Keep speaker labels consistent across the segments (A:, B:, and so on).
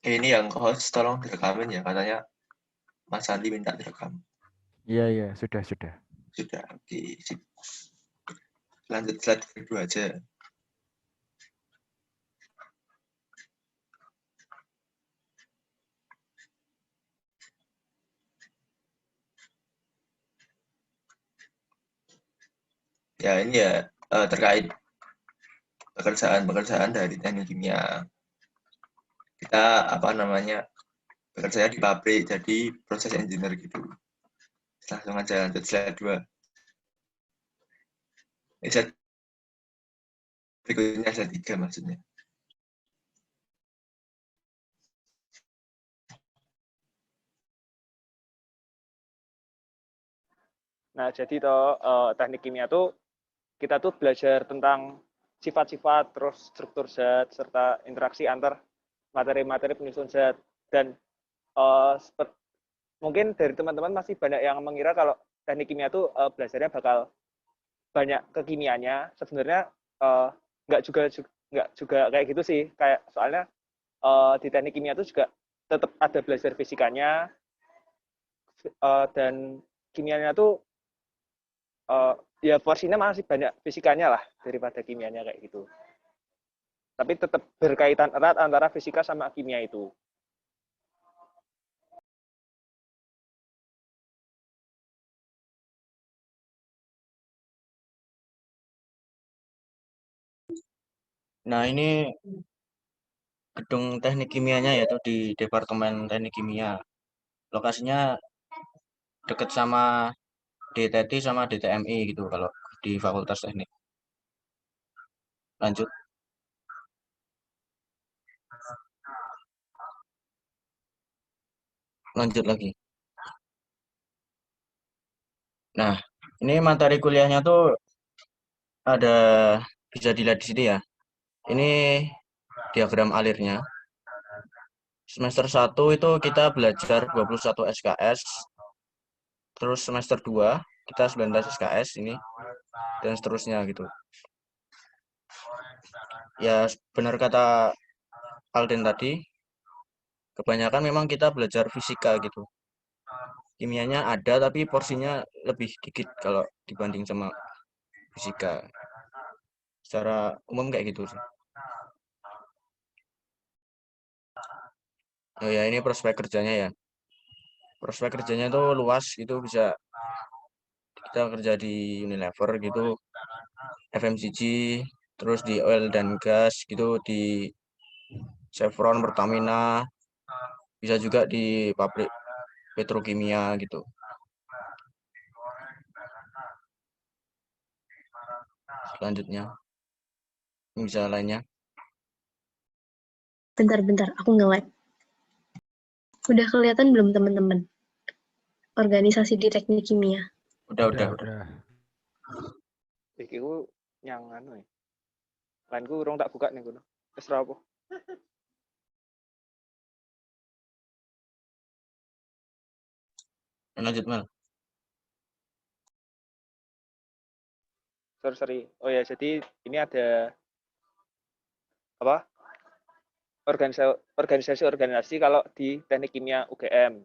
A: Ini yang host tolong direkamin ya, katanya Mas Andi minta direkam.
B: Iya, sudah.
A: Sudah, oke. Lanjut slide kedua aja. Ya, ini ya terkait pekerjaan dari teknik kimia. Kita bekerja di pabrik, jadi proses engineer gitu. Langsung aja lanjut slide 2. Ini slide berikutnya slide 3 maksudnya.
C: Nah, jadi teknik kimia tuh kita tuh belajar tentang sifat-sifat, terus struktur zat, serta interaksi antar materi-materi penyusun zat. Dan mungkin dari teman-teman masih banyak yang mengira kalau teknik kimia tuh belajarnya bakal banyak kekimianya. Sebenarnya nggak juga kayak gitu sih. Kayak soalnya di teknik kimia tuh juga tetap ada belajar fisikanya, dan kimianya tuh ya porsinya masih banyak fisikanya lah daripada kimianya kayak gitu. Tapi tetap berkaitan erat antara fisika sama kimia itu.
D: Nah, ini gedung teknik kimianya yaitu di Departemen Teknik Kimia. Lokasinya deket sama DTT sama DTMI gitu kalau di Fakultas Teknik. Lanjut. Lanjut lagi. Nah, ini materi kuliahnya tuh ada, bisa dilihat di sini ya. Ini diagram alirnya. Semester 1 itu kita belajar 21 SKS. Terus semester 2 kita 19 SKS ini dan seterusnya gitu. Ya, benar kata Alden tadi, kebanyakan memang kita belajar fisika gitu. Kimianya ada tapi porsinya lebih dikit kalau dibanding sama fisika. Secara umum kayak gitu sih. Oh ya, ini prospek kerjanya ya. Prospek kerjanya tuh luas, itu bisa kita kerja di Unilever gitu, FMCG, terus di oil dan gas gitu, di Chevron, Pertamina, bisa juga di pabrik petrokimia gitu. Selanjutnya, bisa lainnya.
E: Bentar, aku nge-lag. Udah kelihatan belum teman-teman? Organisasi di teknik kimia.
B: Udah.
C: Iki ku yang anu ya. Lain ku urung tak buka nih kuno. Wis ra apa.
D: Lanjut, Mel.
C: Sorry. Oh ya, jadi ini ada apa? Organisasi kalau di teknik kimia UGM.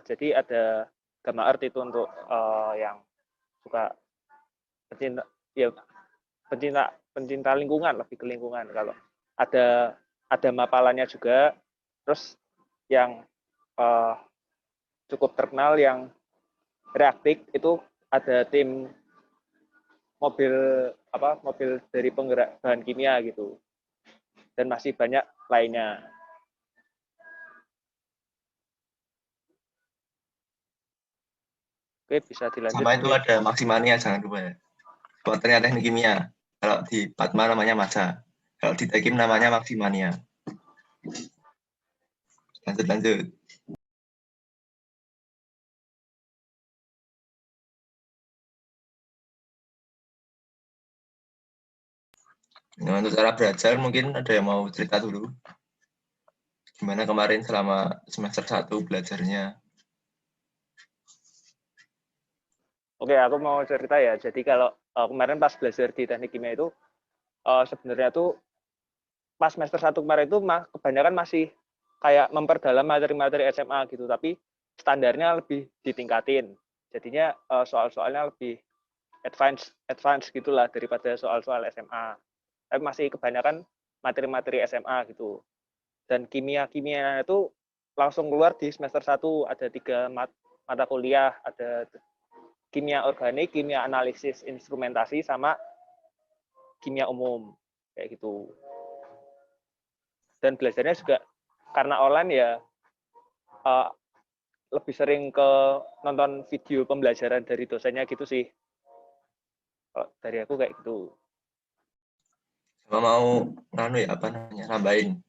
C: Jadi ada Gamma Art itu untuk yang suka pencinta lingkungan, lebih ke lingkungan. Kalau ada mapalannya juga. Terus yang cukup terkenal yang reaktif itu ada tim mobil dari penggerak bahan kimia gitu, dan masih banyak lainnya. Oke, bisa dilanjut.
A: Sama itu ada Maksimania, jangan lupa ya. Kontennya teknik kimia. Kalau di Padma namanya Maca. Kalau di Tekim namanya Maksimania. Lanjut. Nah, untuk cara belajar mungkin ada yang mau cerita dulu. Gimana kemarin selama semester 1 belajarnya?
C: Oke, aku mau cerita ya. Jadi kalau kemarin pas belajar di teknik kimia itu sebenarnya tuh pas semester 1 kemarin itu kebanyakan masih kayak memperdalam materi-materi SMA gitu, tapi standarnya lebih ditingkatin. Jadinya soal-soalnya lebih advance gitulah daripada soal-soal SMA. Tapi masih kebanyakan materi-materi SMA gitu. Dan kimia itu langsung keluar di semester 1, ada 3 mata kuliah, ada kimia organik, kimia analisis instrumentasi, sama kimia umum kayak gitu. Dan belajarnya juga karena online ya lebih sering ke nonton video pembelajaran dari dosennya gitu sih. Kalau dari aku kayak gitu.
A: Sama mau nambahin.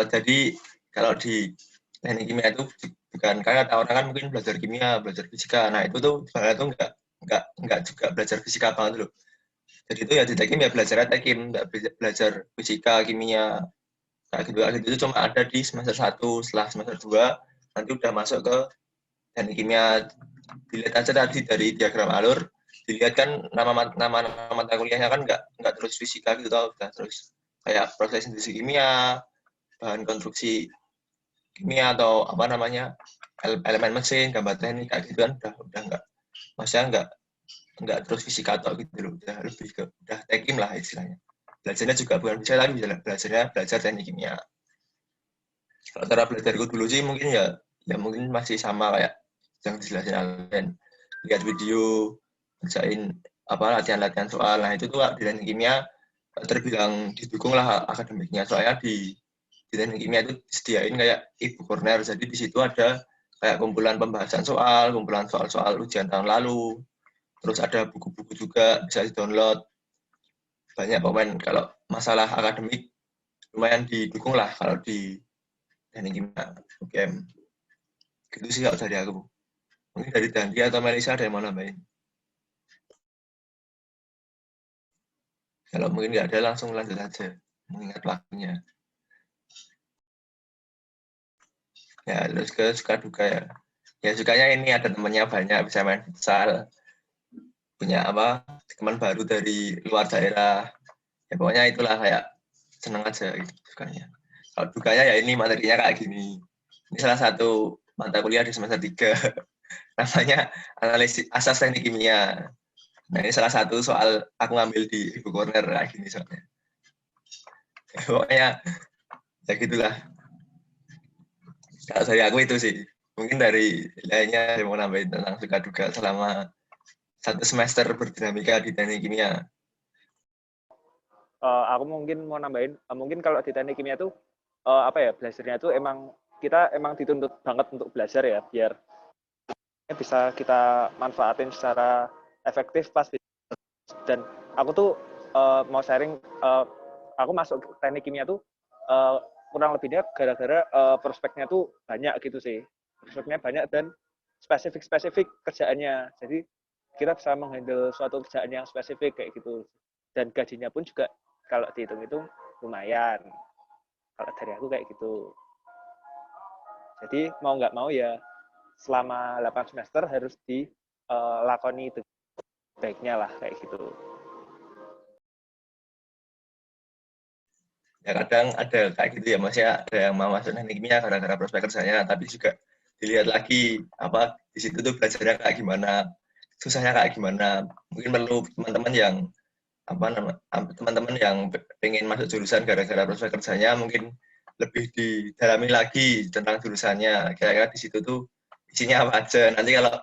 A: Jadi kalau di teknik kimia itu bukan kayak orang kan mungkin belajar kimia, belajar fisika. Nah itu tuh sebenarnya tuh nggak juga belajar fisika banget loh. Jadi itu ya di tekim ya belajar tekim, nggak belajar fisika, kimia. Kayak gitu itu cuma ada di semester 1, setelah semester 2 nanti udah masuk ke teknik kimia. Dilihat aja tadi dari diagram alur, dilihat kan nama mata kuliahnya kan nggak terus fisika gitu tau, udah terus kayak proses industri kimia, bahan konstruksi kimia atau apa namanya elemen mesin, gambar teknik kayak gitu kan udah nggak nggak terus fisika atau gitu loh, udah lebih ke udah tekim lah istilahnya. Belajarnya juga bukan fisika tapi belajar teknik kimia. Kalau cara belajarku dulu sih mungkin ya mungkin masih sama kayak yang dijelasin Allen, lihat video, kerjain apa latihan soal. Nah itu tuh di teknik kimia terbilang didukung lah akademiknya, soalnya di teknik kimia itu disediain kayak ibu corner, jadi di situ ada kayak kumpulan pembahasan soal, kumpulan soal-soal ujian tahun lalu, terus ada buku-buku juga bisa di-download. Banyak pemain kalau masalah akademik lumayan didukung lah kalau di teknik kimia UGM. Gitu sih kalau dari aku. Mungkin dari Dandi atau Melisa ada yang mau nambahin? Kalau mungkin nggak ada langsung lanjut aja, mengingat waktunya. Ya terus ke suka duka ya. Ya sukanya ini ada temannya banyak, bisa main futsal, punya apa teman baru dari luar daerah. Ya pokoknya itulah kayak seneng aja gitu sukanya. Kalau dukanya ya ini materinya kayak gini. Ini salah satu mata kuliah di semester 3. Namanya analisis asas teknik kimia. Nah ini salah satu soal aku ngambil di ibu corner kayak gini soalnya. Pokoknya ya gitulah. Kalau dari aku itu sih. Mungkin dari lainnya saya mau nambahin tentang suka duka selama 1 semester berdinamika di teknik kimia.
C: Aku mungkin mau nambahin, mungkin kalau di teknik kimia tuh apa ya, belajarnya tuh kita emang dituntut banget untuk belajar ya, biar bisa kita manfaatin secara efektif pas. Dan aku tuh mau sharing, aku masuk teknik kimia tuh kurang lebihnya gara-gara prospeknya tuh banyak gitu sih. Prospeknya banyak dan spesifik kerjaannya. Jadi kita bisa menghandle suatu kerjaan yang spesifik kayak gitu. Dan gajinya pun juga kalau dihitung-hitung lumayan. Kalau dari aku kayak gitu. Jadi mau nggak mau ya selama 8 semester harus dilakoni baiknya lah kayak gitu.
A: Ya kadang ada kayak gitu ya, maksudnya ada yang mau masuk teknik kimia gara-gara prospek kerjanya, tapi juga dilihat lagi apa di situ tuh belajarnya kayak gimana, susahnya kayak gimana. Mungkin perlu teman-teman yang teman-teman yang pengen masuk jurusan gara-gara prospek kerjanya mungkin lebih didalami lagi tentang jurusannya, kira-kira di situ tuh isinya apa aja. Nanti kalau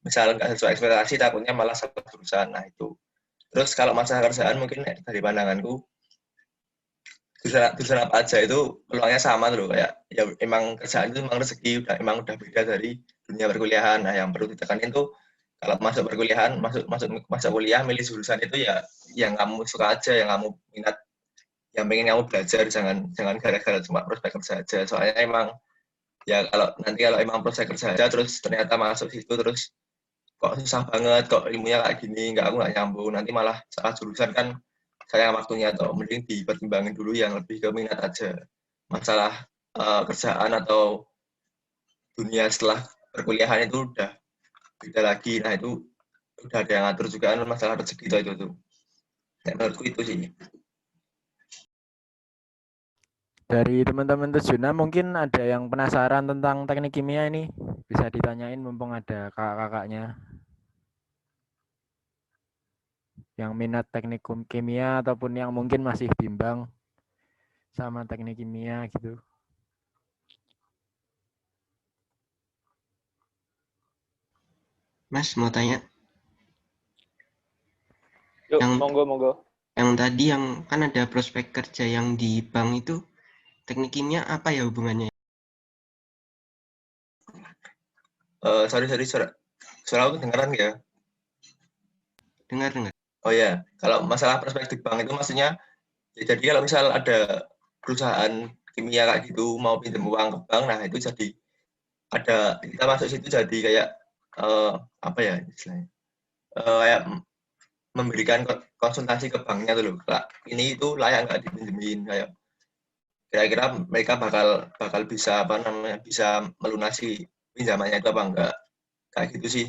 A: misalnya nggak sesuai ekspektasi takutnya malah salah jurusan. Nah itu. Terus kalau masalah kerjaan mungkin dari pandanganku jurusan apa aja itu peluangnya sama tuh, kayak ya emang kerjaan itu emang rezeki, emang udah beda dari dunia perkuliahan. Nah yang perlu ditekanin tuh kalau masuk perkuliahan, masuk kuliah, milih jurusan itu ya yang kamu suka aja, yang kamu minat, yang pengen kamu belajar, jangan gara-gara cuma prospek kerja aja. Soalnya emang ya kalau emang prospek kerja aja terus ternyata masuk situ terus kok susah banget, kok ilmunya kayak gini, aku nggak nyambung, nanti malah salah jurusan kan sayang waktunya. Atau mending dipertimbangin dulu yang lebih ke minat aja. Masalah kerjaan atau dunia setelah perkuliahan itu udah beda lagi. Nah itu udah ada yang ngatur juga kan masalah rezeki itu tuh. Nah, menurutku itu sih.
B: Dari teman-teman Tejuna mungkin ada yang penasaran tentang teknik kimia ini. Bisa ditanyain mumpung ada kakak-kakaknya. Yang minat teknik kimia ataupun yang mungkin masih bimbang sama teknik kimia gitu.
F: Mas mau tanya,
C: Yuk,
F: yang
C: monggo.
F: yang tadi yang kan ada prospek kerja yang di bank itu teknik kimia apa ya hubungannya?
A: Sorry, suara aku kedengaran nggak ya?
F: Dengar.
A: Oh ya, kalau masalah perspektif bank itu maksudnya, ya jadi kalau misal ada perusahaan kimia kayak gitu mau pinjam uang ke bank, nah itu jadi ada kita masuk situ jadi kayak apa ya istilahnya, kayak memberikan konsultasi ke banknya tuh loh, ini itu layak nggak dipinjemin, kayak kira-kira mereka bakal bisa apa namanya bisa melunasi pinjamannya itu apa enggak, kayak gitu sih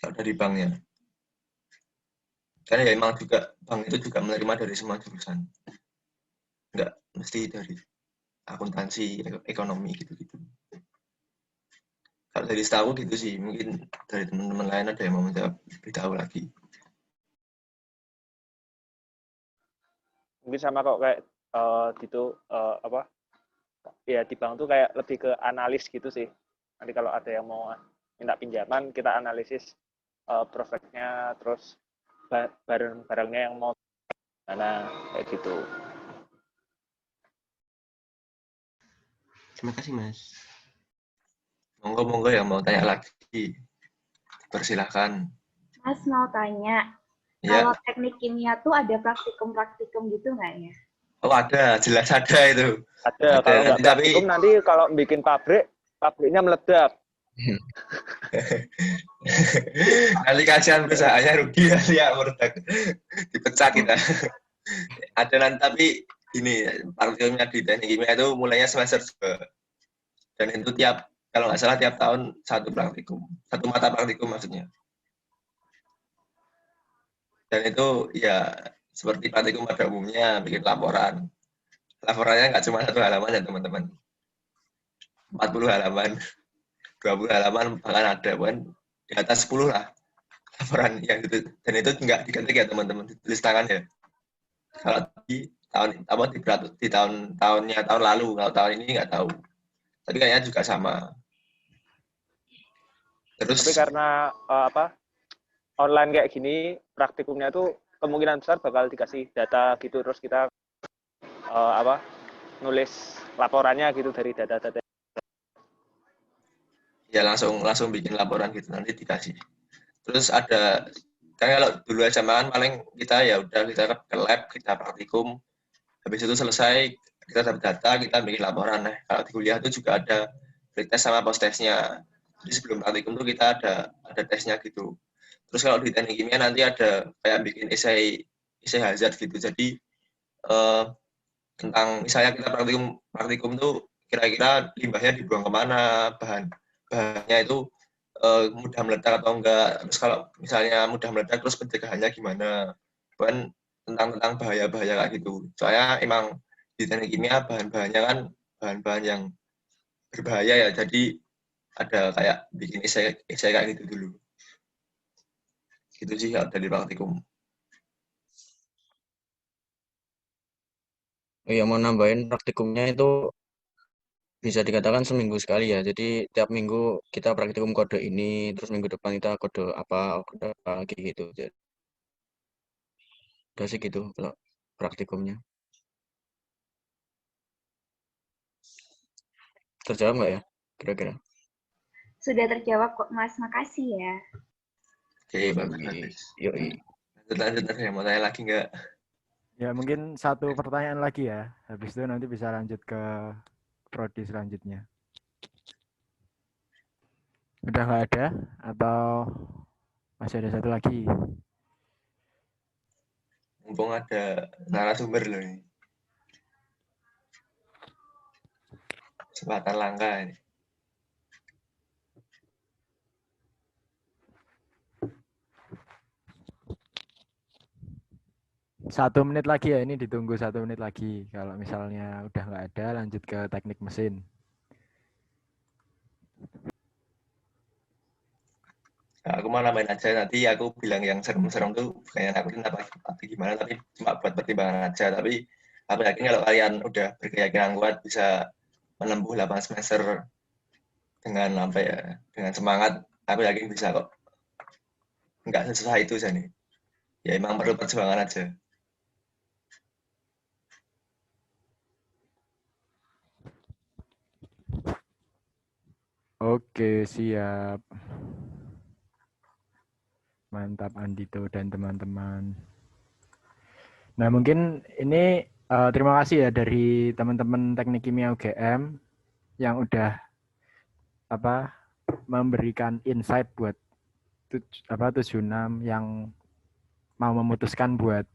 A: kalau dari banknya. Karena ya emang juga bank itu juga menerima dari semua jurusan, nggak mesti dari akuntansi, ekonomi gitu-gitu. Kalau dari setahu gitu sih, mungkin dari teman-teman lain ada yang mau menjawab lebih tahu lagi.
C: Mungkin sama kok kayak gitu apa ya di bank tuh kayak lebih ke analis gitu sih. Nanti kalau ada yang mau minta pinjaman, kita analisis prospeknya, terus barang-barangnya yang mau mana kayak gitu.
F: Terima kasih Mas.
A: Monggo yang mau tanya lagi, persilahkan.
G: Mas mau tanya,
A: Ya,
G: kalau teknik kimia tuh ada praktikum-praktikum gitu nggak ya?
A: oh ada, jelas ada itu.
C: Ada, kalau nggak
A: nanti,
C: praktikum nanti kalau bikin pabriknya meledak.
A: Nanti kasihan perusahaannya rugi kali ya, meledak, dipecat kita. Ada nanti, tapi ini praktikumnya di teknik kimia itu mulainya semester 2. Dan itu kalau nggak salah tiap tahun satu mata praktikum maksudnya. Dan itu ya seperti praktikum pada umumnya, bikin laporan. Laporannya nggak cuma 1 halaman ya teman-teman, 40 halaman, 20 halaman, bahkan ada di atas 10 lah laporan yang itu. Dan itu nggak diketik ya teman-teman, ditulis tangan ya. Kalau di tahun lalu, kalau tahun ini nggak tahu. Tapi kayaknya juga sama. Terus
C: Tapi karena online kayak gini, praktikumnya tuh kemungkinan besar bakal dikasih data gitu, terus kita nulis laporannya gitu dari data-data.
A: ya langsung bikin laporan gitu, nanti dikasih. Terus ada, kan kalau dulu SMA kan paling kita ya udah kita ke lab, kita praktikum, habis itu selesai kita dapat data, kita bikin laporan. Nah, kalau di kuliah itu juga ada pretest sama post testnya. Jadi sebelum praktikum tuh kita ada tesnya gitu. Terus kalau di teknik kimia nanti ada kayak bikin esai hazard gitu. Jadi tentang misalnya kita praktikum tuh kira-kira limbahnya dibuang kemana, bahannya itu mudah meledak atau enggak. Terus kalau misalnya mudah meledak, terus pencegahannya gimana. Bukan tentang bahaya-bahaya kayak gitu. Soalnya emang di teknik kimia bahan-bahannya kan bahan-bahan yang berbahaya ya. Jadi ada kayak bikin esai kayak gitu dulu. Gitu sih dari praktikum.
D: Oh ya, mau nambahin praktikumnya itu bisa dikatakan seminggu sekali ya. Jadi tiap minggu kita praktikum kode ini, terus minggu depan kita kode apa kayak gitu. Jadi, udah sih gitu kalau praktikumnya. Terjawab nggak ya kira-kira?
G: Sudah terjawab kok Mas, makasih ya.
A: Oke, bagus.
D: Yoi.
A: Lanjut, ada yang mau tanya lagi nggak?
B: Ya mungkin satu pertanyaan lagi ya. Habis itu nanti bisa lanjut ke prodi selanjutnya. Udah nggak ada atau masih ada satu lagi?
A: Mumpung ada narasumber loh ini. Kesempatan langka ini.
B: 1 menit lagi ya, ini ditunggu 1 menit lagi. Kalau misalnya udah nggak ada, lanjut ke teknik mesin.
A: Nah, aku mau nambahin aja, nanti aku bilang yang serem-serem tuh bukannya nakutin apa gimana, tapi cuma buat pertimbangan aja. Tapi aku yakin kalau kalian udah berkeyakinan kuat bisa menempuh 8 semester dengan apa ya, dengan semangat, aku yakin bisa kok. Nggak sesusah itu sih nih. Ya emang perlu perjuangan aja.
B: Oke, siap. Mantap Andito dan teman-teman. Nah, mungkin ini terima kasih ya dari teman-teman Teknik Kimia UGM yang udah memberikan insight buat 76 yang mau memutuskan buat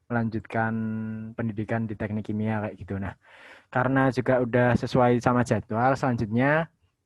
B: melanjutkan pendidikan di Teknik Kimia kayak gitu. Nah, karena juga udah sesuai sama jadwal, selanjutnya